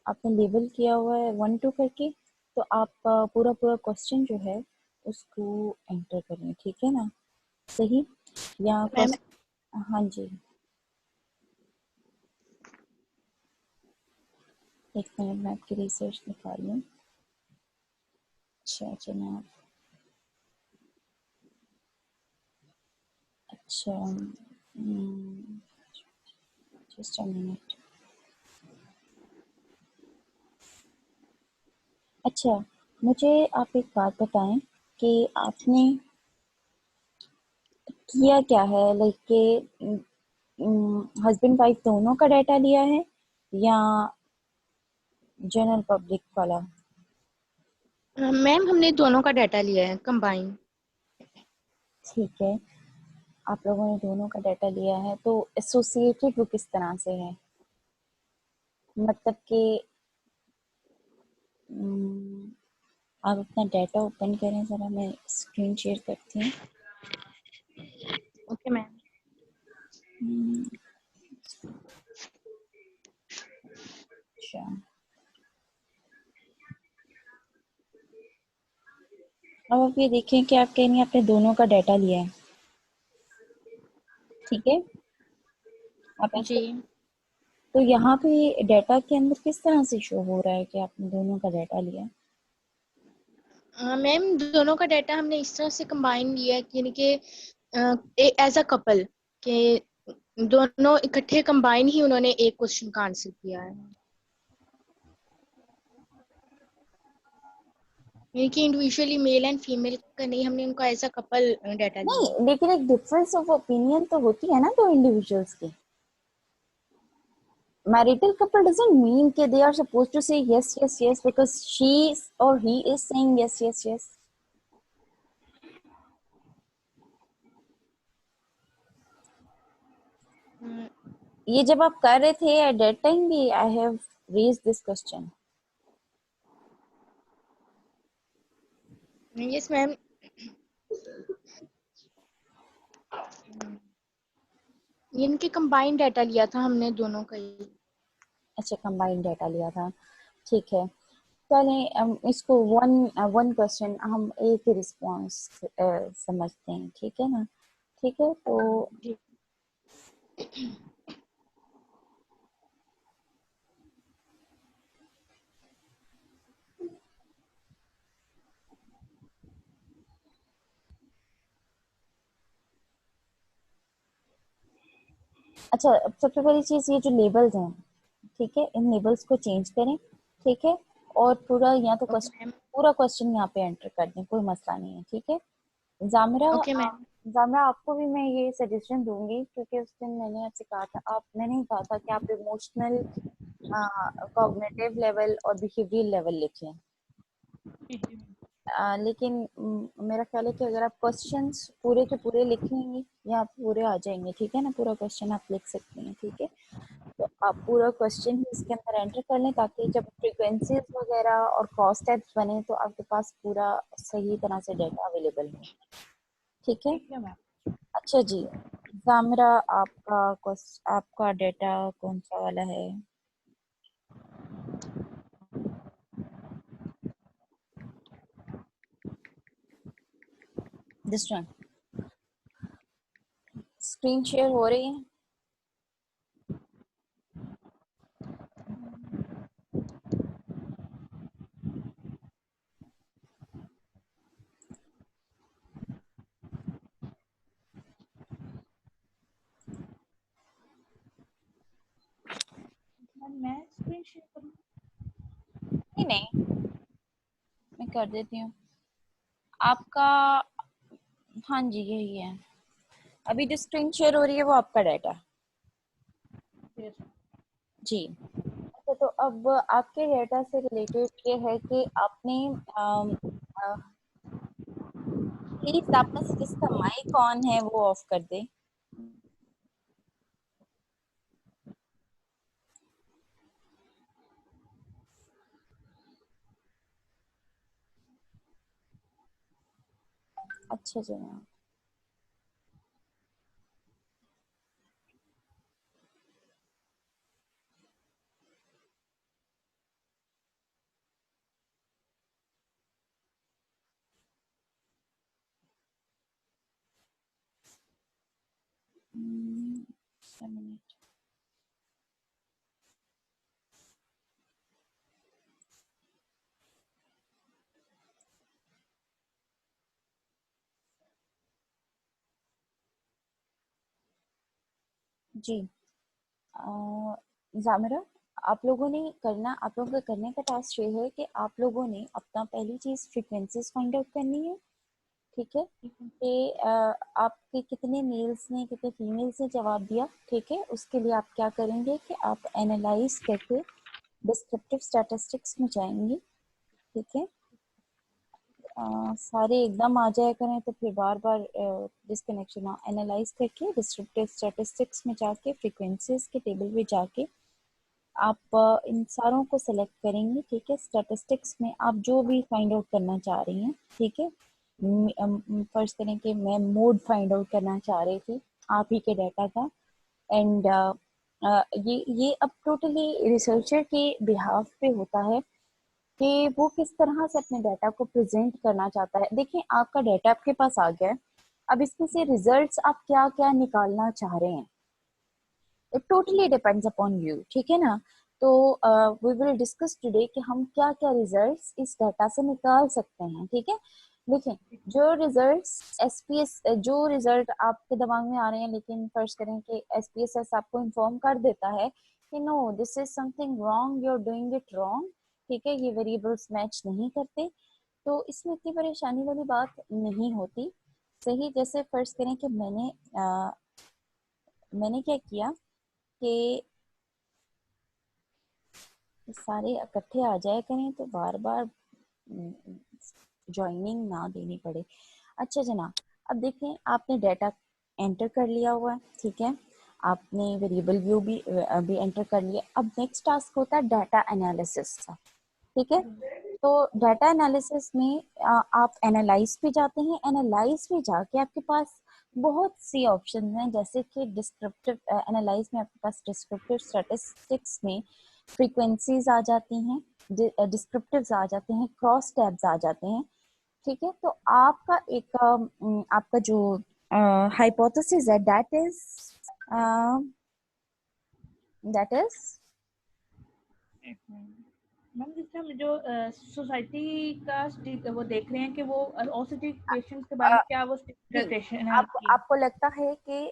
आपने लेबल किया हुआ है 1 2 करके, तो आपका पूरा पूरा क्वेश्चन जो है उसको एंटर करें, ठीक है ना? सही या मैम क्वेश्चन? हाँ जी, एक मिनट मैं आपकी रिसर्च निकाल लूँ। अच्छा जनाब, अच्छा जस्ट अ मिनट। अच्छा, मुझे आप एक बात बताएं कि आपने किया क्या है, लाइक के हस्बैंड वाइफ दोनों का डाटा लिया है या जनरल पब्लिक वाला? मैम हमने दोनों का डाटा लिया है कंबाइन। ठीक है, आप लोगों ने दोनों का डाटा लिया है, तो एसोसिएटेड वो किस तरह से है? मतलब कि अम, आप अपना डाटा ओपन करें ज़रा, मैं स्क्रीन शेयर करती हूँ। Okay ma'am. हम्म, अच्छा, अब आप ये देखें कि आप कह रही हैं आपने दोनों का डाटा लिया है, ठीक है? आप जी ऐसे, तो यहाँ पे डाटा के अंदर किस तरह से शो हो रहा है कि आपने दोनों का डाटा लिया है? मैम दोनों का डाटा हमने इस तरह से कंबाइन लिया है कि यानी कि एज अ कपल के दोनों इकट्ठे कंबाइन ही उन्होंने एक क्वेश्चन का आंसर किया है, यानी कि इंडिविजुअली मेल एंड फीमेल का नहीं, हमने उनका एज अ कपल डाटा लिया है। नहीं, लेकिन एक डिफरेंस ऑफ ओपिनियन तो होती है ना दो इंडिविजुअल्स की। Marital couple doesn't mean that they are supposed to say yes, yes, yes because she or he is saying yes, yes, yes. ये जब आप कर रहे थे at that time भी I have raised this question. Yes ma'am. इनके combine data लिया था हमने दोनों का ही। अच्छा, कंबाइंड डाटा लिया था, ठीक है। चलें इसको वन वन क्वेश्चन हम एक ही रिस्पॉन्स समझते हैं, ठीक है ना? ठीक है, तो जी अच्छा, सबसे पहली चीज़ ये जो लेबल्स हैं, ठीक है, इन लेबल्स को चेंज करें, ठीक है? और पूरा या तो ओके क्वेश्चन, मैम। पूरा क्वेश्चन यहाँ पे एंटर कर दें, कोई मसला नहीं है, ठीक है? Jamra okay ma'am. जामरा आपको भी मैं ये सजेशन दूंगी, क्योंकि उस दिन मैंने आपसे कहा था, आप मैंने ही कहा था कि आप इमोशनल, कॉग्निटिव लेवल और बिहेवियरल लेवल लिखें। लेकिन मेरा ख्याल है कि अगर आप क्वेश्चंस पूरे के पूरे लिखेंगे या पूरे आ जाएंगे, ठीक है ना? पूरा क्वेश्चन आप लिख सकती हैं, ठीक है? तो आप पूरा क्वेश्चन ही इसके अंदर एंटर कर लें, ताकि जब फ्रीक्वेंसीज वगैरह और कॉस्ट टाइप्स बने तो आपके पास पूरा सही तरह से डाटा अवेलेबल हो, ठीक है? ठीक है मैम। अच्छा जी, जामरा, आपका डाटा कौन सा वाला है? This one. स्क्रीन शेयर हो रही है? मैं स्क्रीन शेयर करूँ? नहीं नहीं, मैं कर देती हूँ आपका। हाँ जी, यही है। अभी जो स्क्रीन शेयर हो रही है वो आपका डाटा जी। अच्छा, तो अब आपके डाटा से रिलेटेड ये है कि आपने प्लीज आप में से जिसका माइक ऑन है वो ऑफ कर दे। अच्छा जनाब, A minute. जी, जामिरा, आप लोगों का करने का टास्क ये है कि आप लोगों ने अपना पहली चीज फ्रीक्वेंसीज फाइंड आउट करनी है, ठीक है, कि आपके कितने मेल्स ने कितने फीमेल्स ने जवाब दिया, ठीक है। उसके लिए आप क्या करेंगे कि आप एनालाइज करके डिस्क्रिप्टिव स्टैटिस्टिक्स में जाएंगे, ठीक है। सारे एकदम आ जाया करें तो फिर बार बार डिस्कनेक्शन ना, एनालाइज करके डिस्क्रिप्टिव स्टैटिस्टिक्स में जाके फ्रीक्वेंसीज के टेबल में जाके आप इन सारों को सेलेक्ट करेंगे, ठीक है। स्टैटिस्टिक्स में आप जो भी फाइंड आउट करना चाह रही हैं, ठीक है। फर्स्ट करें कि मैं मोड फाइंड आउट करना चाह रही थी, आप ही के डाटा का। एंड ये अब टोटली रिसर्चर के बिहाफ पे होता है कि वो किस तरह से अपने डाटा को प्रेजेंट करना चाहता है। देखिए, आपका डाटा आपके पास आ गया है, अब इसमें से रिजल्ट्स आप क्या क्या निकालना चाह रहे हैं, it totally depends upon you, ठीक है ना। तो वी विल डिस्कस टुडे कि हम क्या क्या रिजल्ट्स इस डाटा से निकाल सकते हैं, ठीक है। देखिए, जो रिजल्ट्स एसपीएस, जो रिजल्ट आपके दिमाग में आ रहे हैं, लेकिन फर्ज करें कि एसपीएसएस आपको इन्फॉर्म कर देता है कि no this is something wrong, you are doing it wrong, ठीक है, ये वेरिएबल्स मैच नहीं करते, तो इसमें इतनी परेशानी वाली बात नहीं होती। सही, जैसे फर्ज करें कि मैंने क्या किया कि सारे इकट्ठे आ जाया करें तो बार बार ज्वाइनिंग ना देनी पड़े। अच्छा जनाब, अब देखें, आपने डाटा एंटर कर लिया हुआ है, ठीक है, आपने वेरिएबल व्यू भी अभी एंटर कर लिया। अब नेक्स्ट टास्क होता है डाटा एनालिसिस का, ठीक है। तो डाटा एनालिसिस में आप एनालाइज पे जाते हैं, एनालाइज में जाके आपके पास बहुत सी ऑप्शन हैं, जैसे कि डिस्क्रिप्टिव एनालाइज में आपके पास डिस्क्रिप्टिव स्टैटिस्टिक्स में फ्रीक्वेंसीज आ जाती हैं, डिस्क्रिप्टिव्स आ जाते हैं, क्रॉस टैब्स आ जाते हैं, ठीक है। तो आपका एक आपका जो हाइपोथेसिस है, दैट इज मैम जिससे हम जो सोसाइटी का वो देख रहे हैं कि वो ओसीडी पेशेंट्स के बारे में क्या वो स्टिग्मेटाइजेशन है उनकी। आपको लगता है कि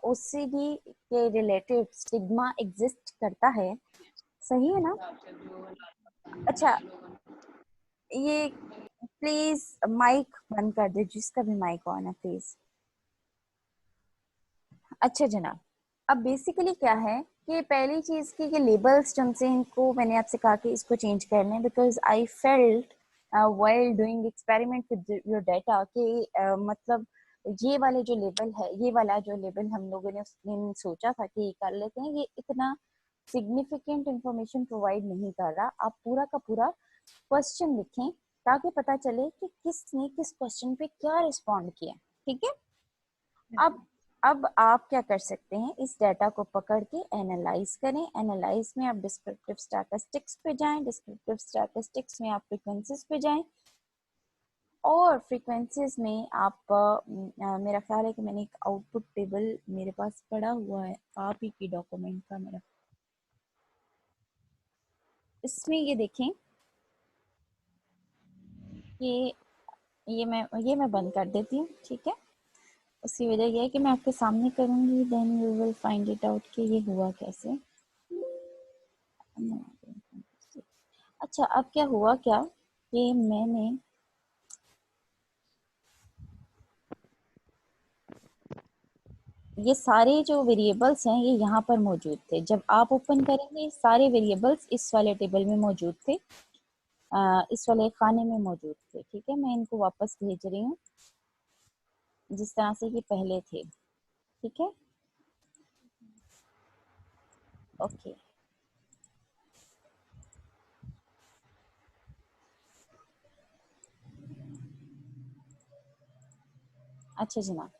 ओसीडी के रिलेटेड स्टिग्मा एग्जिस्ट करता है, सही है ना। अच्छा, ये प्लीज माइक बंद कर दे, जिसका भी माइक ऑन है प्लीज। अच्छा जनाब, अब बेसिकली क्या है कि पहली चीज की ये लेबल्स जिनसे इनको मैंने आपसे कहा कि इसको चेंज करना है, because I felt while doing experiment with your data कि मतलब ये वाले जो लेबल है, ये वाला जो लेबल हम लोगों ने उस दिन सोचा था कि कर लेते हैं, ये इतना सिग्निफिकेंट इंफॉर्मेशन प्रोवाइड नहीं कर रहा। आप पूरा का पूरा क्वेश्चन लिखें ताकि पता चले कि किसने किस क्वेश्चन पे क्या रिस्पॉन्ड किया, ठीक है। अब आप क्या कर सकते हैं, इस डाटा को पकड़ के एनालाइज करें। एनालाइज में आप डिस्क्रिप्टिव स्टैटिस्टिक्स पे जाएं, डिस्क्रिप्टिव स्टैटिस्टिक्स में आप फ्रीक्वेंसीज पे जाएं, और फ्रीक्वेंसीज में आप मेरा ख्याल है कि मैंने एक आउटपुट टेबल मेरे पास पड़ा हुआ है आप ही की डॉक्यूमेंट का, मेरा इसमें ये देखें कि ये मैं बंद कर देती हूँ, ठीक है। उसकी वजह यह है कि मैं आपके सामने करूंगी, then you will find it out कि ये हुआ कैसे। अच्छा, अब क्या हुआ क्या कि मैंने ये सारे जो वेरिएबल्स हैं ये यहाँ पर मौजूद थे, जब आप ओपन करेंगे सारे वेरिएबल्स इस वाले टेबल में मौजूद थे, इस वाले खाने में मौजूद थे, ठीक है। मैं इनको वापस भेज रही हूँ जिस तरह से ये पहले थे, ठीक है, ओके। अच्छा जनाब,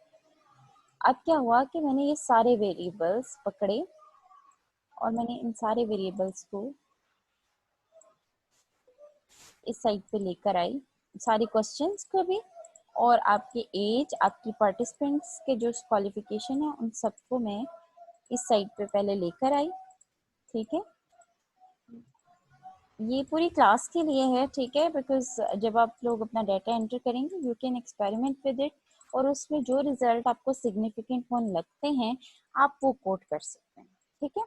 अब क्या हुआ कि मैंने ये सारे वेरिएबल्स पकड़े और मैंने इन सारे वेरिएबल्स को इस साइड पे लेकर आई, सारे क्वेश्चंस को भी और आपके एज, आपकी पार्टिसिपेंट्स के जो क्वालिफिकेशन है उन सबको मैं इस साइट पे पहले लेकर आई, ठीक है। ये पूरी क्लास के लिए है, ठीक है, बिकॉज जब आप लोग अपना डाटा एंटर करेंगे you can experiment with it, और उसमें जो रिजल्ट आपको सिग्निफिकेंट होने लगते हैं आप वो कोट कर सकते हैं, ठीक है।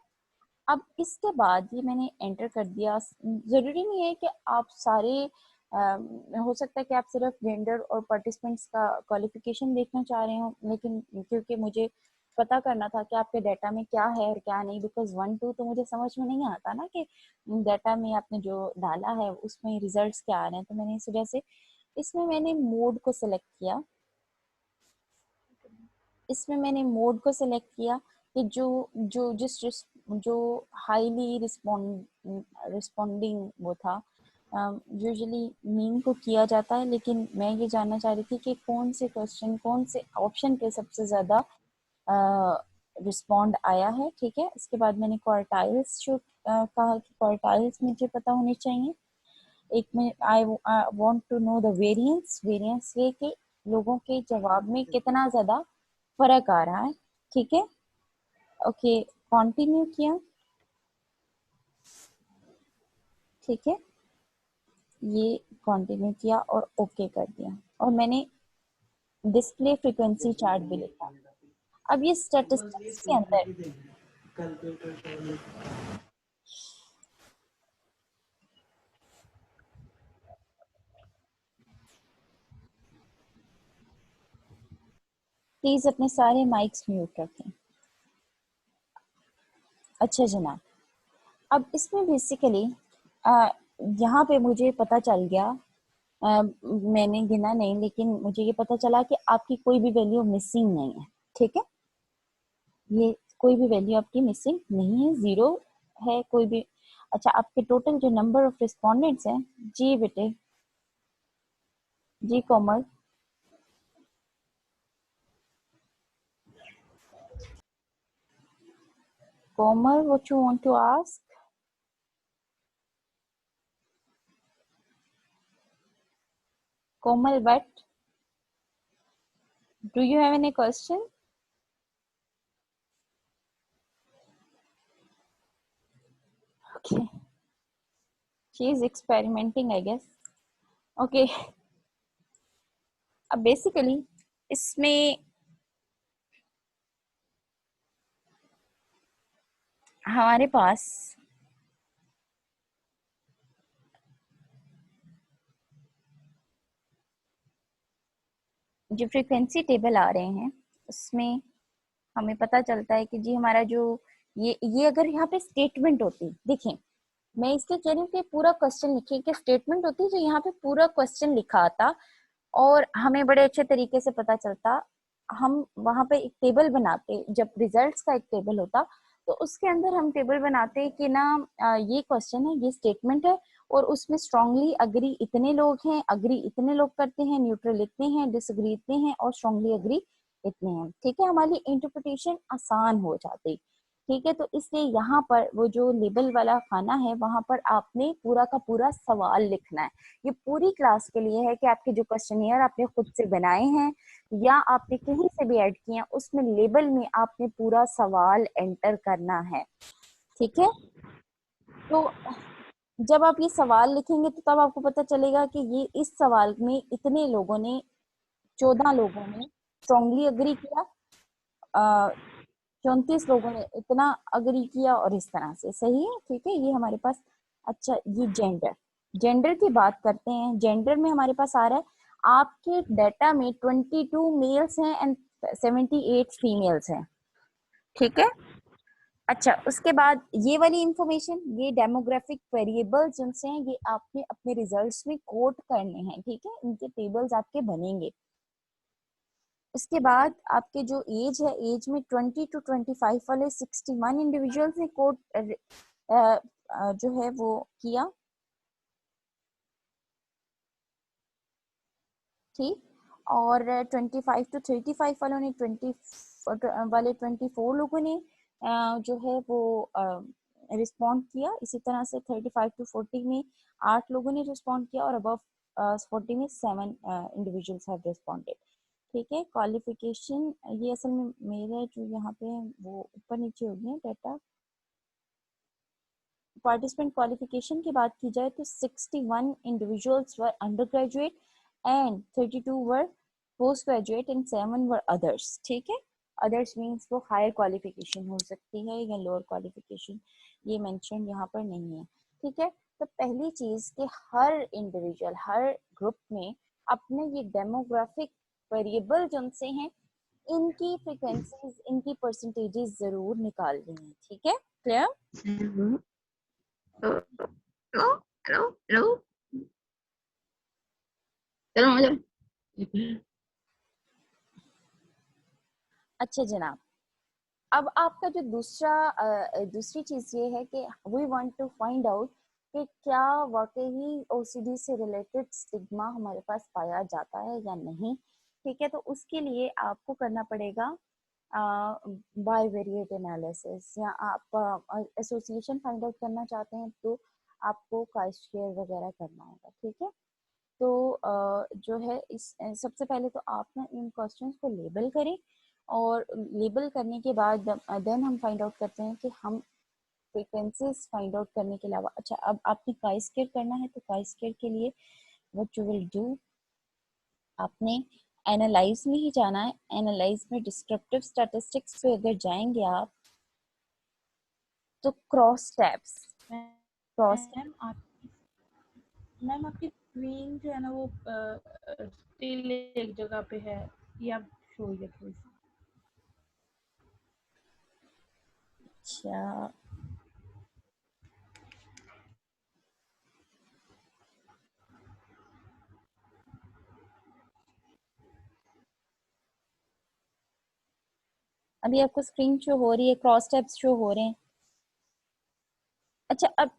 अब इसके बाद ये मैंने एंटर कर दिया। जरूरी नहीं है कि आप सारे हो सकता है कि आप सिर्फ जेंडर और पार्टिसिपेंट्स का क्वालिफिकेशन देखना चाह रहे हो, लेकिन क्योंकि मुझे पता करना था कि आपके डाटा में क्या है और क्या नहीं, बिकॉज 1 2 तो मुझे समझ में नहीं आता ना कि डाटा में आपने जो डाला है उसमें रिजल्ट्स क्या आ रहे हैं, तो मैंने इस वजह से इसमें मैंने मोड को सिलेक्ट किया। इसमें मैंने मोड को सिलेक्ट किया कि जो हाईली रिस्पॉन्डिंग वो था, यूजुअली मीन को किया जाता है, लेकिन मैं ये जानना चाह रही थी कि कौन से क्वेश्चन, कौन से ऑप्शन पे सबसे ज़्यादा रिस्पॉन्ड आया है, ठीक है। इसके बाद मैंने क्वार्टाइल्स जो कहा कि क्वार्टाइल्स मुझे पता होने चाहिए। एक में I want to know the variance, variance ये कि लोगों के जवाब में कितना ज़्यादा फर्क आ रहा है, ठीक है। ओके, कंटिन्यू किया, ठीक है, ये कंटिन्यू किया और ओके कर दिया, और मैंने डिस्प्ले फ्रीक्वेंसी चार्ट भी लिखा। अब ये स्टैटिस्टिक्स के अंदर प्लीज अपने सारे माइक्स म्यूट रखें। अच्छा जनाब, अब इसमें बेसिकली यहाँ पे मुझे पता चल गया, मैंने गिना नहीं लेकिन मुझे ये पता चला कि आपकी कोई भी वैल्यू मिसिंग नहीं है, ठीक है। ये कोई भी वैल्यू आपकी मिसिंग नहीं है, 0 है कोई भी। अच्छा, आपके टोटल जो नंबर ऑफ रिस्पोंडेंट्स हैं, जी बेटे, जी कोमल, कोमल, what you want to ask? Komal, what? Do you have any question? Okay. She is experimenting, I guess. Okay. अब बेसिकली इसमें हमारे पास जो फ्रीक्वेंसी टेबल आ रहे हैं उसमें हमें पता चलता है कि जी हमारा जो ये अगर यहाँ पे स्टेटमेंट होती, देखिए मैं इसके कह रही हूँ कि पूरा क्वेश्चन लिखिए कि स्टेटमेंट होती जो यहाँ पे पूरा क्वेश्चन लिखा आता और हमें बड़े अच्छे तरीके से पता चलता। हम वहां पे एक टेबल बनाते, जब रिजल्ट्स का एक टेबल होता तो उसके अंदर हम टेबल बनाते कि ना ये क्वेश्चन है, ये स्टेटमेंट है, और उसमें स्ट्रांगली अग्री इतने लोग हैं, अग्री इतने लोग करते हैं, न्यूट्रल इतने हैं, डिसएग्री इतने हैं और स्ट्रांगली अग्री इतने हैं, ठीक है। हमारी इंटरप्रिटेशन आसान हो जाती, ठीक है। तो इसलिए यहाँ पर वो जो लेबल वाला खाना है वहां पर आपने पूरा का पूरा सवाल लिखना है। ये पूरी क्लास के लिए है कि आपके जो क्वेश्चनियर आपने खुद से बनाए हैं या आपने कहीं से भी ऐड किए हैं, उसमें लेबल में आपने पूरा सवाल एंटर करना है, ठीक है। तो जब आप ये सवाल लिखेंगे तो तब आपको पता चलेगा कि ये इस सवाल में इतने लोगों ने, 14 लोगों ने स्ट्रांगली अग्री किया, 34 लोगों ने इतना अग्री किया, और इस तरह से सही है, ठीक है। ये हमारे पास, अच्छा ये जेंडर, जेंडर की बात करते हैं। जेंडर में हमारे पास आ रहा है आपके डाटा में 22 मेल्स हैं एंड 78 फीमेल्स हैं, ठीक है। अच्छा, उसके बाद ये वाली इंफॉर्मेशन, ये डेमोग्राफिक वेरिएबल्स जिनसे हैं ये आपने अपने रिजल्ट्स में कोट करने हैं, ठीक है। इनके टेबल्स आपके बनेंगे। उसके बाद आपके जो एज है, एज में 20 to 25 वाले 61 इंडिविजुअल्स ने कोट जो है वो किया, ठीक। और 25 to 35 वालों ने 24 लोगों ने जो है वो रिस्पॉन्ड किया। इसी तरह से 35 to 40 में 8 लोगों ने रिस्पॉन्ड किया, और अबव 40 में 7 इंडिविजुअल्स हैव रिस्पॉन्डेड। ठीक है, क्वालिफिकेशन ये असल में मेरा जो यहाँ पे है वो ऊपर नीचे हो गया डाटा। पार्टिसिपेंट क्वालिफिकेशन की बात की जाए तो 61 individuals were under graduate and 32 were post graduate and 7 were others. ठीक है, अदर्स मीन्स वो हायर क्वालिफिकेशन हो सकती है या लोअर क्वालिफिकेशन, ये मेंशन यहाँ पर नहीं है। ठीक है, तो पहली चीज कि हर इंडिविजुअल हर ग्रुप में अपने ये डेमोग्राफिक वेरिएबल जिनसे हैं इनकी फ्रीक्वेंसीज इनकी परसेंटेजेस जरूर निकालनी है। ठीक है, क्लियर? हेलो हेलो हेलो चलो मुझे। अच्छा जनाब, अब आपका जो दूसरी चीज ये है कि we want to find out कि क्या वाकई ओसीडी से रिलेटेड स्टिग्मा हमारे पास पाया जाता है या नहीं। ठीक है, तो उसके लिए आपको करना पड़ेगा बायवेरिएट एनालिसिस, या आप एसोसिएशन फाइंड आउट करना चाहते हैं तो आपको काइस्केयर वगैरह करना होगा। ठीक है, तो जो है इस सबसे पहले तो आप ना इन क्वेश्चंस को लेबल करें और लेबल करने के बाद देन हम फाइंड आउट करते हैं कि हम फ्रीक्वेंसीज फाइंड आउट करने के अलावा, अच्छा अब आपने काइस्केयर करना है तो काइस्केयर के लिए व्हाट यू विल डू, आपने एनालाइज में ही जाना है। एनालाइज में डिस्क्रिप्टिव स्टैटिस्टिक्स पे अगर जाएंगे आप तो क्रॉस टैब्स मैम आपकी स्क्रीन जो है ना वो स्टिल एक जगह पे है, ये आप शो ये प्लीज। अच्छा अभी आपको स्क्रीन शो हो रही है, क्रॉस टैब्स शो हो रहे हैं। अच्छा, अब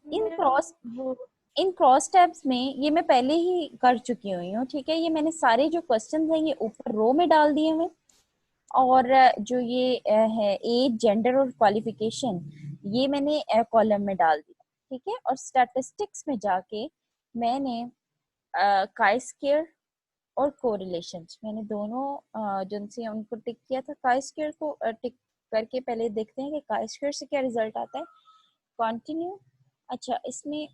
इन क्रॉस टैब्स में ये मैं पहले ही कर चुकी हुई हूँ। ठीक है, ये मैंने सारे जो क्वेश्चंस हैं ये ऊपर रो में डाल दिए हुए, और जो ये है एज जेंडर और क्वालिफिकेशन ये मैंने कॉलम में डाल दिया। ठीक है, और स्टैटिस्टिक्स में जाके मैंने काइस्केयर और कोरिलेशंस मैंने दोनों जिनसे उनको टिक किया था। काइस्केयर को टिक करके पहले देखते हैं कि काइस्केयर से क्या रिजल्ट आता है। कंटिन्यू। अच्छा, इसमें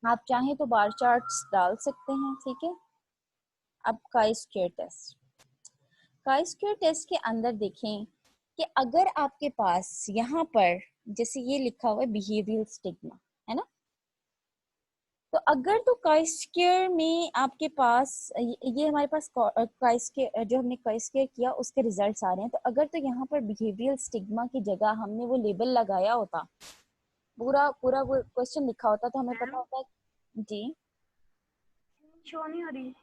आप चाहें तो बार चार्ट्स डाल सकते हैं। ठीक है, अब काइस्केयर टेस्ट के अंदर देखें कि अगर आपके पास यहाँ पर जैसे ये लिखा हुआ है बिहेवियरल स्टिग्मा, है ना, तो अगर तो काइस्केयर में आपके पास ये हमारे पास काइस्केयर जो हमने काइस्केयर किया उसके रिजल्ट्स आ रहे हैं, तो अगर तो यहाँ पर बिहेवियरल स्टिग्मा की जगह हमने वो लेबल लगाया होता, पूरा पूरा वो क्वेश्चन लिखा होता, तो हमें पता होता। जी शो नहीं हो रही,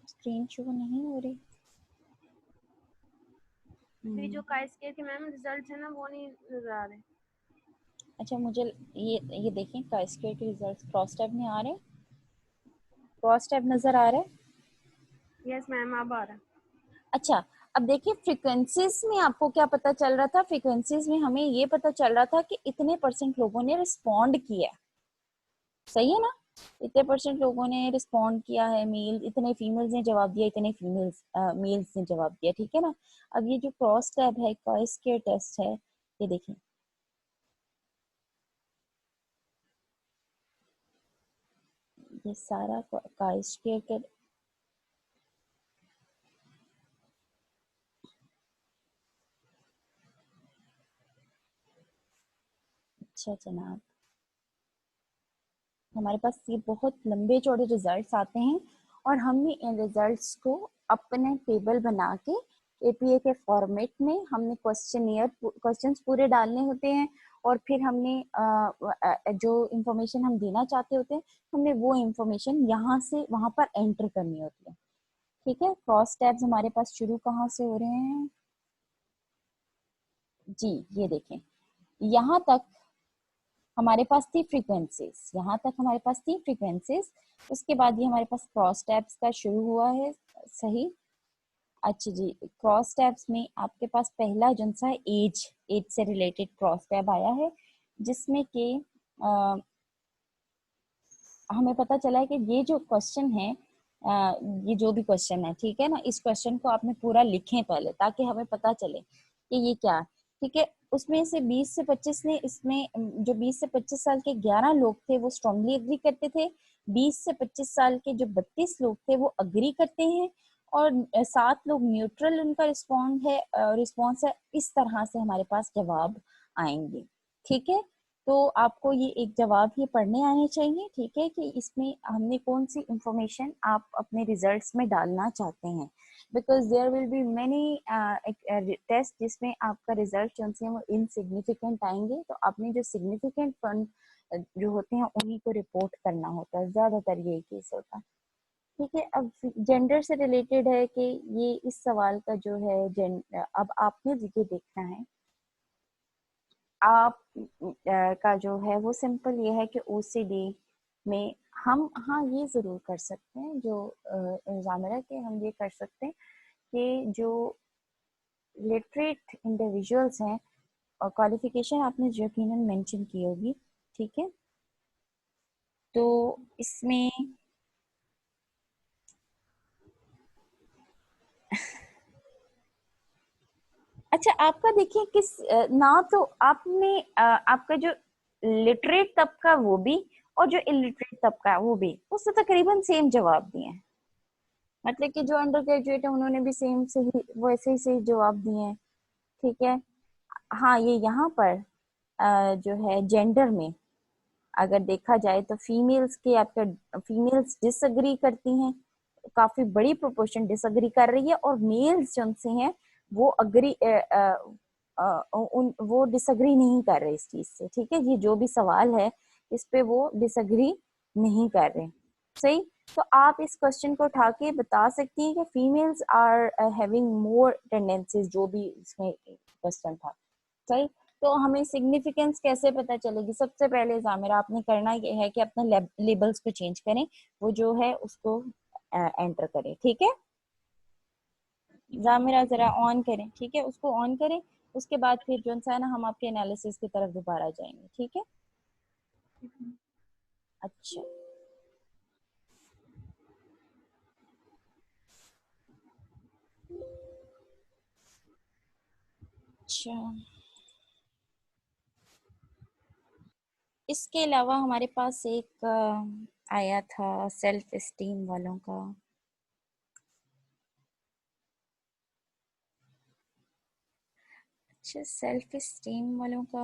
स्क्रीन शो नहीं हो रही। अभी जो काइस्केयर के मैम रिजल्ट है ना वो नहीं नजर आ रहे। अच्छा, मुझे ये देखें काइस्केयर के रिजल्ट्स क्रॉस टैब में आ रहे हैं, क्रॉस टैब नजर आ रहा है। यस मैम अब आ रहा है। अच्छा, अब देखिए फ्रीक्वेंसीज में आपको क्या पता चल रहा था। फ्रीक्वेंसीज में हमें ये पता चल रहा था कि इतने परसेंट लोगों ने रिस्पॉन्ड किया, सही है ना, इतने परसेंट लोगों ने रिस्पॉन्ड किया है, मेल इतने फीमेल्स ने जवाब दिया, इतने फीमेल्स मेल्स ने जवाब दिया। ठीक है ना, अब ये जो क्रॉस टैब है काइस्केयर टेस्ट है, ये देखें ये सारा काइस्केयर के अच्छा जनाब, हमारे पास ये बहुत लंबे चौड़े रिजल्ट्स आते हैं और हमने इन रिजल्ट्स को अपने टेबल बना के एपीए के फॉर्मेट में हमने क्वेश्चंस पूरे डालने होते हैं, और फिर हमने जो इंफॉर्मेशन हम देना चाहते होते हैं हमने वो इंफॉर्मेशन यहाँ से वहां पर एंटर करनी होती है। ठीक है, क्रॉस टैब्स हमारे पास शुरू कहाँ से हो रहे हैं जी, ये देखें यहाँ तक हमारे पास थी फ्रीक्वेंसीज, यहाँ तक हमारे पास थी फ्रीक्वेंसीज, उसके बाद ये हमारे पास क्रॉस टैब्स का शुरू हुआ है। सही, अच्छा जी, क्रॉस टैब्स में आपके पास पहला जो सा एज से रिलेटेड क्रॉस टैब आया है, जिसमें के हमें पता चला है कि ये जो क्वेश्चन है, ये जो भी क्वेश्चन है, ठीक है ना, इस क्वेश्चन को आपने पूरा लिखें पहले, ताकि हमें पता चले कि ये क्या है। ठीक है, उसमें से 20 से 25 ने, इसमें जो 20 से 25 साल के 11 लोग थे वो स्ट्रांगली एग्री करते थे, 20 से 25 साल के जो 32 लोग थे वो अग्री करते हैं, और 7 लोग न्यूट्रल उनका रिस्पॉन्स है। इस तरह से हमारे पास जवाब आएंगे। ठीक है, तो आपको ये एक जवाब ये पढ़ने आने चाहिए, ठीक है, कि इसमें हमने कौन सी इंफॉर्मेशन आप अपने रिजल्ट्स में डालना चाहते हैं, because there will be many test जिसमें आपका रिजल्ट जो है वो इनसिग्निफिकेंट आएंगे, तो आपने जो सिग्निफिकेंट फंड जो होते हैं उन्हीं को रिपोर्ट करना होता है, ज्यादातर यही केस होता है। ठीक है, अब जेंडर से रिलेटेड है कि ये इस सवाल का जो है अब आपने ये देखना है, आप का जो है वो सिंपल ये है कि ओसीडी में हम, हाँ ये जरूर कर सकते हैं जो जामिरा के, हम ये कर सकते हैं कि जो लिटरेट इंडिविजुअल्स हैं, और क्वालिफिकेशन आपने यकीनन मेंशन की होगी, ठीक है, तो इसमें अच्छा आपका देखिए किस ना, तो आपने आपका जो लिटरेट तबका वो भी, और जो इलिटरेट तबका है वो भी, उससे तकरीबन सेम जवाब दिए हैं, मतलब कि जो अंडर ग्रेजुएट है उन्होंने भी सेम सही, वैसे ही सही जवाब दिए हैं। ठीक है, हाँ ये यहाँ पर जो है जेंडर में अगर देखा जाए तो फीमेल्स के, आपका फीमेल्स डिसएग्री करती हैं, काफी बड़ी प्रोपोर्शन डिसएग्री कर रही है, और मेल्स जो उनसे हैं वो अग्री वो डिसएग्री नहीं कर रहे इस चीज से। ठीक है, ये जो भी सवाल है इस पे वो डिसएग्री नहीं कर रहे। सही, तो आप इस क्वेश्चन को उठा के बता सकती हैं कि females are having more tendencies, जो भी इसमें क्वेश्चन था। सही, तो हमें सिग्निफिकेंस कैसे पता चलेगी? सबसे पहले जामिरा आपने करना ये है कि अपने लेबल्स को चेंज करें, वो जो है उसको एंटर करें। ठीक है जामिरा, जरा ऑन करें, ठीक है, उसको ऑन करें, उसके बाद फिर जो है ना हम आपके एनालिसिस की तरफ दोबारा जाएंगे। ठीक है, अच्छा अच्छा, इसके अलावा हमारे पास एक आया था सेल्फ एस्टीम वालों का। अच्छा, सेल्फ एस्टीम वालों का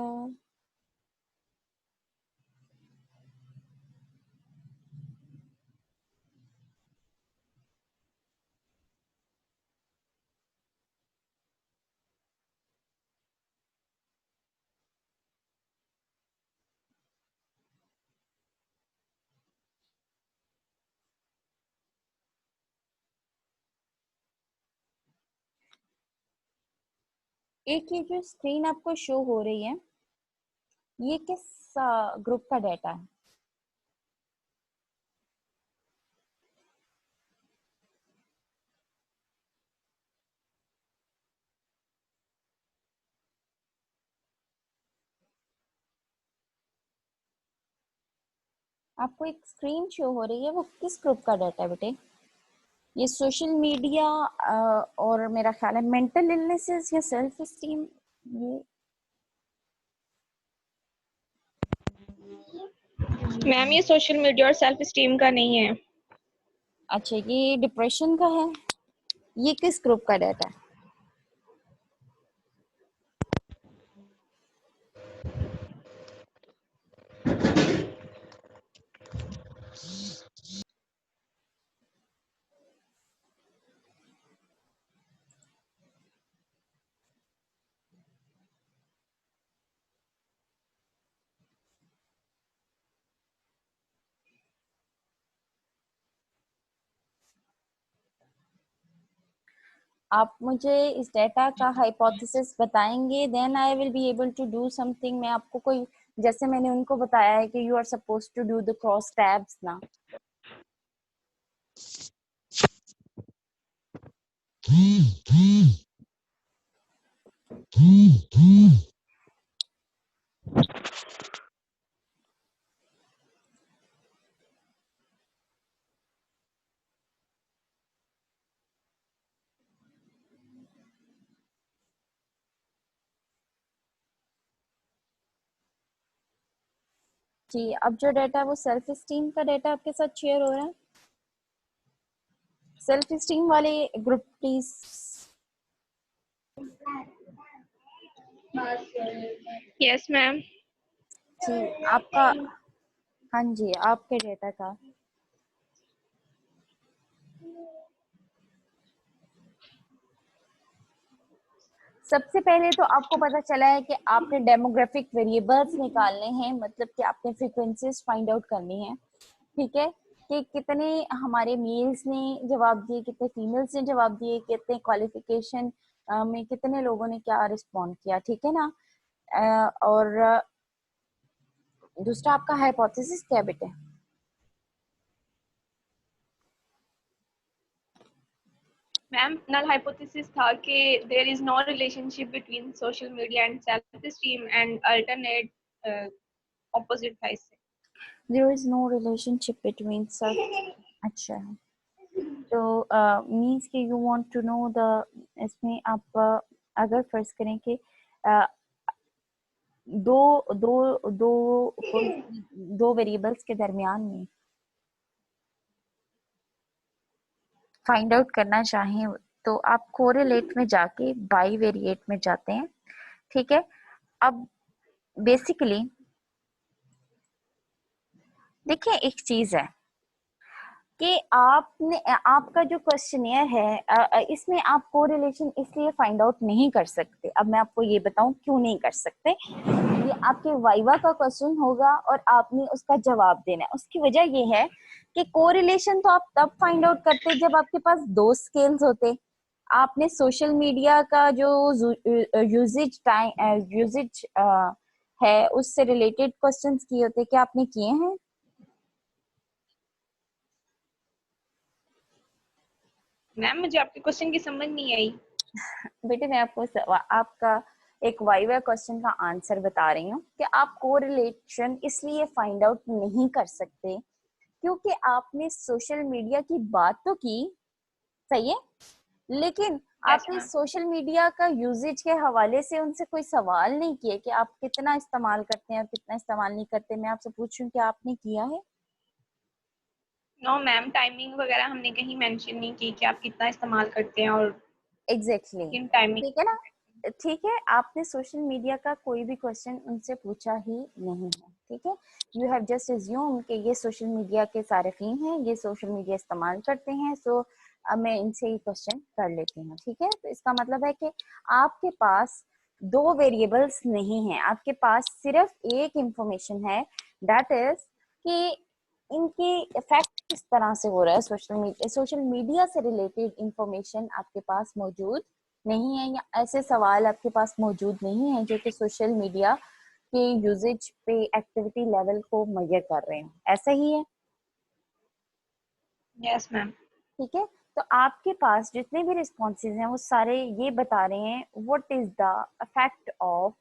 एक, ये जो स्क्रीन आपको शो हो रही है ये किस ग्रुप का डाटा है? आपको एक स्क्रीन शो हो रही है, वो किस ग्रुप का डाटा है बेटे? ये सोशल मीडिया और मेरा ख्याल है मेंटल इलनेसेस या सेल्फ एस्टीम, ये मैम ये सोशल मीडिया और सेल्फ एस्टीम का नहीं है। अच्छा ये डिप्रेशन का है। ये किस ग्रुप का डाटा है? आप मुझे इस डेटा का हाइपोथेसिस बताएंगे, then I will be able to do something. मैं आपको कोई, जैसे मैंने उनको बताया है कि you are suppose to do the cross tabs ना, जी, अब जो डेटा है वो सेल्फ स्टीम का डेटा आपके साथ शेयर हो रहा है। सेल्फ स्टीम वाले ग्रुप प्लीज। Yes ma'am. जी आपका, हाँ जी आपके डेटा का सबसे पहले तो आपको पता चला है कि आपने डेमोग्राफिक वेरिएबल्स निकालने हैं, मतलब कि आपने फ्रीक्वेंसीज फाइंड आउट करनी है, ठीक है, कि कितने हमारे मेल्स ने जवाब दिए, कितने फीमेल्स ने जवाब दिए, कितने क्वालिफिकेशन में कितने लोगों ने क्या रिस्पॉन्ड किया, ठीक है ना। और दूसरा आपका हाइपोथेसिस क्या बेटे? मैम नल हाइपोथेसिस था कि there is no relationship between social media and self esteem and alternate opposite था इससे। There is no relationship between self, अच्छा, तो मीन्स कि you want to know the, इसमें आप अगर फर्ज करें कि दो दो दो दो वेरिएबल्स के दरमियान में फाइंड आउट करना चाहें तो आप कोरिलेट में जाके बाई वेरिएट में जाते हैं, ठीक है। अब बेसिकली देखिए एक चीज है कि आपने, आपका जो क्वेश्चनियर है इसमें आप कोरिलेशन इसलिए फाइंड आउट नहीं कर सकते। अब मैं आपको ये बताऊं क्यों नहीं कर सकते। ये आपके वाइवा का क्वेश्चन होगा और आपने उसका जवाब देना है। उसकी वजह ये है कि कोरिलेशन तो आप तब फाइंड आउट करते जब आपके पास दो स्केल्स होते। आपने सोशल मीडिया का जो यूजेज है उससे रिलेटेड क्वेश्चंस किए होते, क्या आपने किए हैं? मैम मुझे आपके क्वेश्चन की समझ नहीं आई। बेटे मैं आपको आपका एक वाइवा क्वेश्चन का आंसर बता रही हूँ कि आप कोरिलेशन इसलिए फाइंड आउट नहीं कर सकते क्योंकि आपने सोशल मीडिया की बात तो की, सही है, लेकिन आपने सोशल मीडिया का यूजेज के हवाले से उनसे कोई सवाल नहीं किए कि आप कितना इस्तेमाल करते हैं और कितना इस्तेमाल नहीं करते। मैं आपसे पूछूं कि आपने किया है? नो मैम, टाइमिंग वगैरह हमने कहीं मेंशन नहीं की कि आप कितना इस्तेमाल करते हैं और एग्जैक्टली किन टाइमिंग। ठीक है ना, ठीक है। आपने सोशल मीडिया का कोई भी क्वेश्चन उनसे पूछा ही नहीं है, ठीक है। यू हैव जस्ट अज्यूम कि ये सोशल मीडिया के सारिफीन हैं, ये सोशल मीडिया इस्तेमाल करते हैं, सो अब मैं इनसे ही क्वेश्चन कर लेती हूँ, ठीक है। तो इसका मतलब है कि आपके पास दो वेरिएबल्स नहीं है, आपके पास सिर्फ एक इंफॉर्मेशन है, दैट इज कि इनके इफेक्ट किस तरह से हो रहा है। सोशल मीडिया से रिलेटेड इंफॉर्मेशन आपके पास मौजूद नहीं है, या ऐसे सवाल आपके पास मौजूद नहीं है जो कि सोशल मीडिया के यूजेज पे एक्टिविटी लेवल को मेजर कर रहे हैं, ऐसा ही है? Yes ma'am. ठीक है, तो आपके पास जितने भी रिस्पॉन्सेज हैं वो सारे ये बता रहे हैं what is the effect of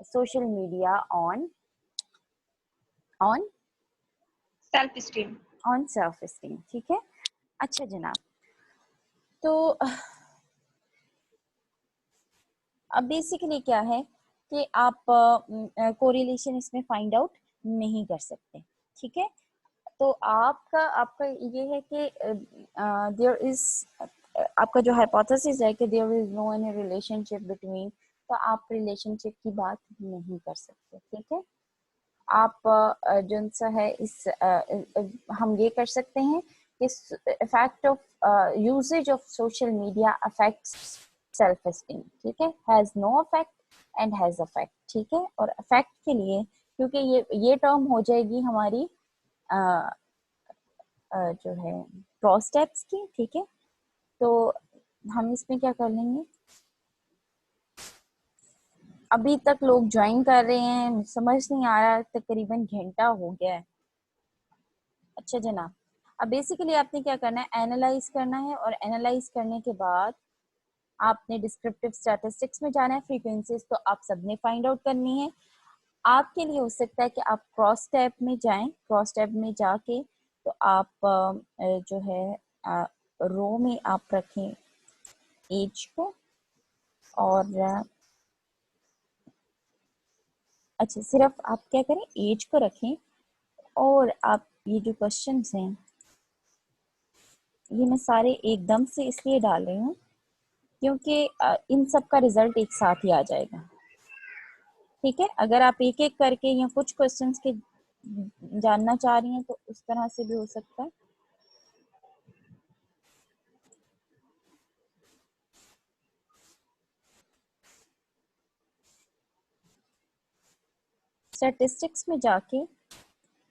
social media on on self esteem. On self esteem, ठीक है। अच्छा जनाब, तो अब बेसिकली क्या है कि आप कोरिलेशन इसमें फाइंड आउट नहीं कर सकते, ठीक है। तो आपका आपका ये है कि देयर इज, आपका जो हाइपोथेसिस है कि there is no any relationship between, तो आप रिलेशनशिप की बात नहीं कर सकते, ठीक है। आप जो सा है इस हम ये कर सकते हैं कि effect of usage of social media affects self esteem, ठीक है, has no effect and has effect, ठीक है। और इफेक्ट के लिए क्योंकि ये टर्म हो जाएगी हमारी जो है क्रॉस स्टेप्स की, ठीक है। तो हम इसमें क्या कर लेंगे, अभी तक लोग ज्वाइन कर रहे हैं, समझ नहीं आ रहा, तकरीबन घंटा हो गया है। अच्छा जनाब, अब बेसिकली आपने क्या करना है, एनालाइज करना है, और एनालाइज करने के बाद आपने डिस्क्रिप्टिव स्टैटिस्टिक्स में जाना है। फ्रीक्वेंसीज तो आप सबने फाइंड आउट करनी है। आपके लिए हो सकता है कि आप क्रॉस टैब में जाएं, क्रॉस टैब में जाके तो आप जो है रो में आप रखें एज को, और अच्छा सिर्फ आप क्या करें, एज को रखें, और आप ये जो क्वेश्चंस हैं ये मैं सारे एकदम से इसलिए डाल रही हूँ क्योंकि इन सब का रिजल्ट एक साथ ही आ जाएगा, ठीक है। अगर आप एक एक करके या कुछ क्वेश्चंस के जानना चाह रही हैं तो उस तरह से भी हो सकता है। स्टैटिस्टिक्स में जाके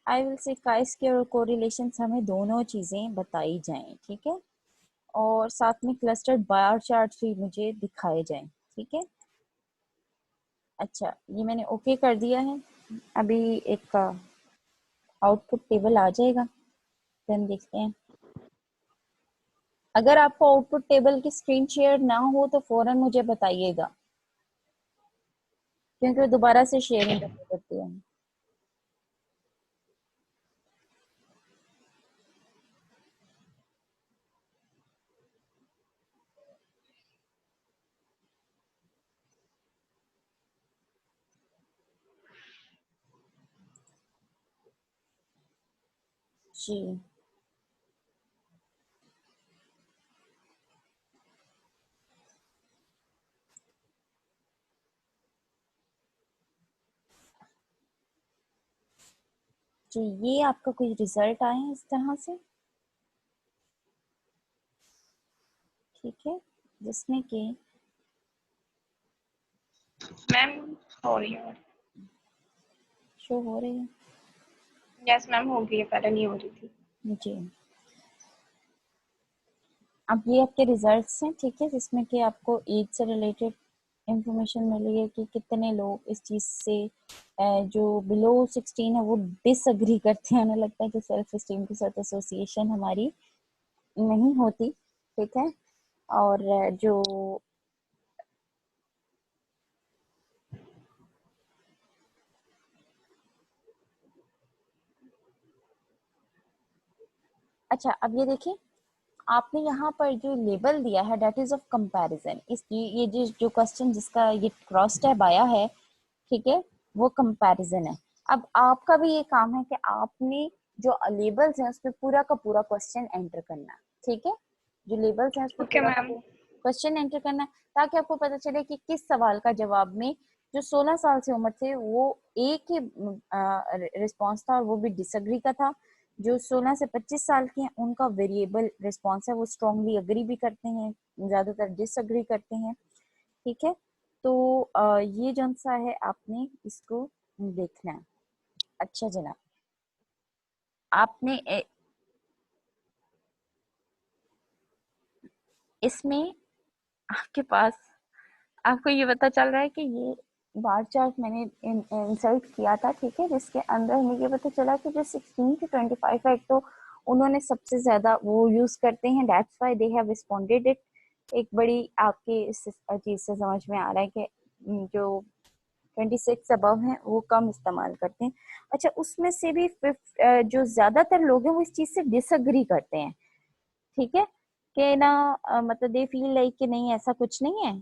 I will say chi square और कोरिलेशंस हमें दोनों चीजें बताई जाएं, ठीक है। और साथ में क्लस्टर्ड बार चार्ट भी मुझे दिखाए जाएं, ठीक है। अच्छा, ये मैंने ओके कर दिया है। अभी एक आउटपुट टेबल आ जाएगा तो हम देखते हैं। अगर आपको आउटपुट टेबल की स्क्रीन शेयर ना हो तो फौरन मुझे बताइएगा, क्योंकि दोबारा से शेयरिंग करनी पड़ती है। जी जी, ये आपका कोई रिजल्ट आए हैं इस तरह से, ठीक है, जिसमें कि मैम हो रही है। शो हो रही है। यस मैम हो गई है, पहले नहीं हो रही थी। जी, अब ये आपके रिजल्ट्स हैं, ठीक है, जिसमें कि आपको एज से रिलेटेड इंफॉर्मेशन मिली है कि कितने लोग इस चीज़ से जो बिलो 16 है वो डिसअग्री करते हैं। उन्हें लगता है कि सेल्फ एस्टीम के साथ एसोसिएशन हमारी नहीं होती, ठीक है। और जो अच्छा, अब ये देखिए, आपने यहाँ पर जो लेबल दिया है डेट इज ऑफ कंपैरिजन, इसकी ये जो क्वेश्चन जिसका ये क्रॉस टैब आया है, ठीक है, वो कंपैरिजन है। अब आपका भी ये काम है कि आपने जो लेबल्स हैं उस पर पूरा का पूरा क्वेश्चन एंटर करना है, ठीक है। जो लेबल्स हैं उस पर ओके पूरा मैम। क्वेश्चन एंटर करना है, ताकि आपको पता चले कि किस सवाल का जवाब में जो 16 साल से उम्र थे वो एक ही रिस्पॉन्स था और वो भी डिसएग्री का था। जो 16 से 25 साल के हैं उनका वेरिएबल रिस्पॉन्स है, वो स्ट्रांगली अग्री भी करते हैं, ज्यादातर डिसएग्री करते हैं, ठीक है। तो ये जौन सा है आपने इसको देखना है। अच्छा जनाब, आपने इसमें आपके पास आपको ये पता चल रहा है कि ये बार चार्ट मैंने इंसर्ट किया था, ठीक है, जिसके अंदर हमें ये पता चला कि जो 16 to 25 है तो उन्होंने सबसे ज्यादा वो यूज करते हैं, that's why they have responded it. एक बड़ी आपके इस चीज से समझ में आ रहा है कि जो 26 अबव हैं वो कम इस्तेमाल करते हैं। अच्छा, उसमें से भी जो ज्यादातर लोग हैं वो इस चीज से डिसअग्री करते हैं, ठीक है, कि ना मतलब दे फील लाइक कि नहीं ऐसा कुछ नहीं है।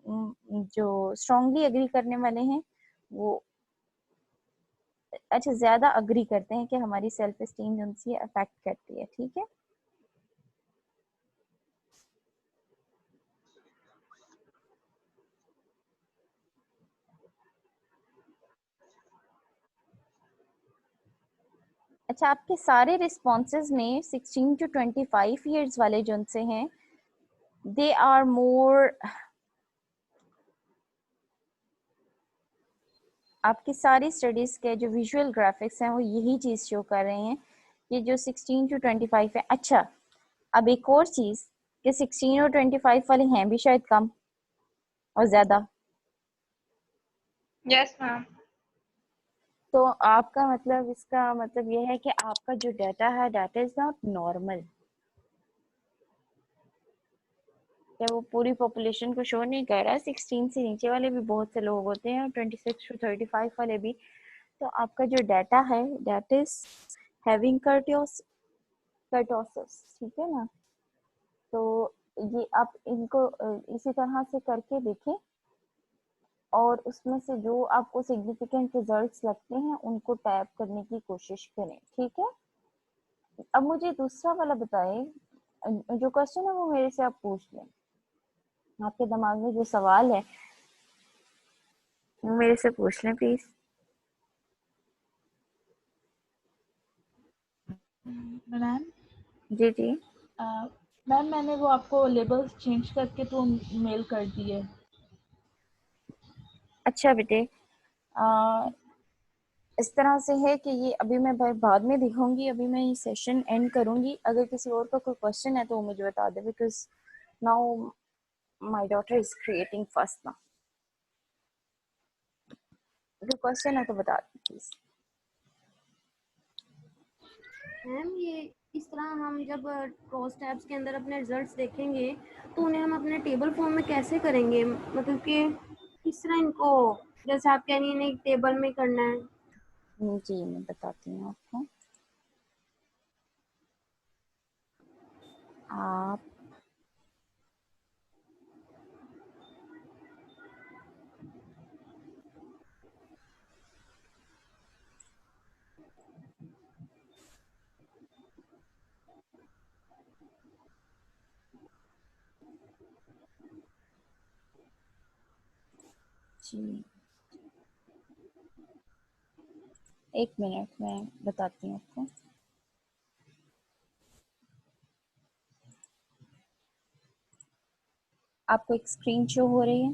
जो स्ट्रांगली अग्री करने वाले हैं वो अच्छा ज्यादा अग्री करते हैं कि हमारी सेल्फ एस्टीम जो उनसे अफेक्ट करती है, ठीक है। अच्छा, आपके सारे रिस्पॉन्सेज में 16 to 25 ईयर्स वाले जो उनसे हैं दे आर मोर, आपकी सारी स्टडीज के जो विजुअल ग्राफिक्स हैं वो यही चीज शो कर रहे हैं कि जो 16 to 25 है। अच्छा, अब एक और चीज कि 16 और 25 वाले हैं भी शायद कम और ज्यादा, यस मैम। तो आपका मतलब इसका मतलब यह है कि आपका जो डाटा है डाटा इज नॉट नॉर्मल, क्या वो पूरी पॉपुलेशन को शो नहीं कर रहा है। 16 से नीचे वाले भी बहुत से लोग होते हैं और 26 to 35 वाले भी। तो आपका जो डाटा है दैट इज हैविंग कर्टोसिस, ठीक है ना। तो ये आप इनको इसी तरह से करके देखें और उसमें से जो आपको सिग्निफिकेंट रिजल्ट्स लगते हैं उनको टैप करने की कोशिश करें, ठीक है। अब मुझे दूसरा वाला बताएं, जो क्वेश्चन है वो मेरे से आप पूछ लें, आपके दिमाग में जो सवाल है वो मेरे से पूछ लें प्लीज। मैम जी जी मैम मैंने वो आपको लेबल्स चेंज करके तो मेल कर दिए। अच्छा बेटे, इस तरह से है कि ये अभी मैं बाद में दिखाऊंगी, अभी मैं ये सेशन एंड करूंगी। अगर किसी और का कोई क्वेश्चन है तो वो मुझे बता दे, because now my daughter is creating first ना। अगर क्वेश्चन है तो बता दे प्लीज। मैम ये इस तरह हम जब क्रॉस टैब्स के अंदर अपने रिजल्ट्स देखेंगे तो उन्हें हम अपने टेबल फॉर्म में कैसे करेंगे, मतलब कि किस तरह इनको, जैसे आप कह रही हैं एक टेबल में करना है। जी मैं बताती हूँ आपको। आप जी एक मिनट में बताती हूँ आपको। आपको एक स्क्रीन शो हो रही है,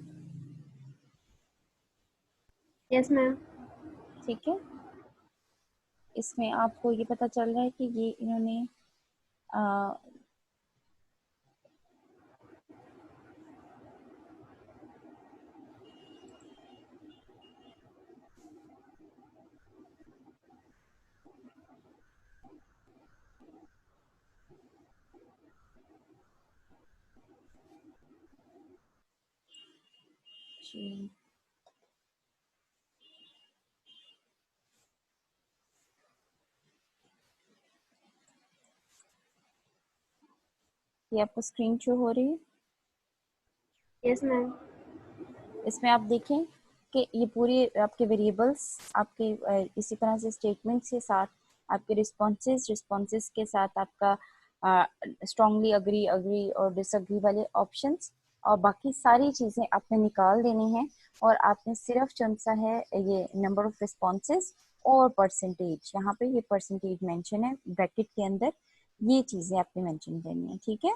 यस मैम। ठीक है। इसमें आपको ये पता चल रहा है कि ये इन्होंने आ, जी ये आपको स्क्रीन शो हो रही है। Yes ma'am. इसमें आप देखें कि ये पूरे आपके वेरिएबल्स आपके इसी तरह से स्टेटमेंट्स के साथ आपके रिस्पॉन्सेज के साथ आपका स्ट्रांगली अग्री अग्री और डिसअग्री वाले ऑप्शंस और बाकी सारी चीज़ें आपने निकाल देनी है। और आपने सिर्फ चुन सा है ये नंबर ऑफ रिस्पॉन्सेज और परसेंटेज, यहाँ पे ये परसेंटेज मेंशन है ब्रैकेट के अंदर, ये चीज़ें आपने मेंशन करनी है, ठीक है।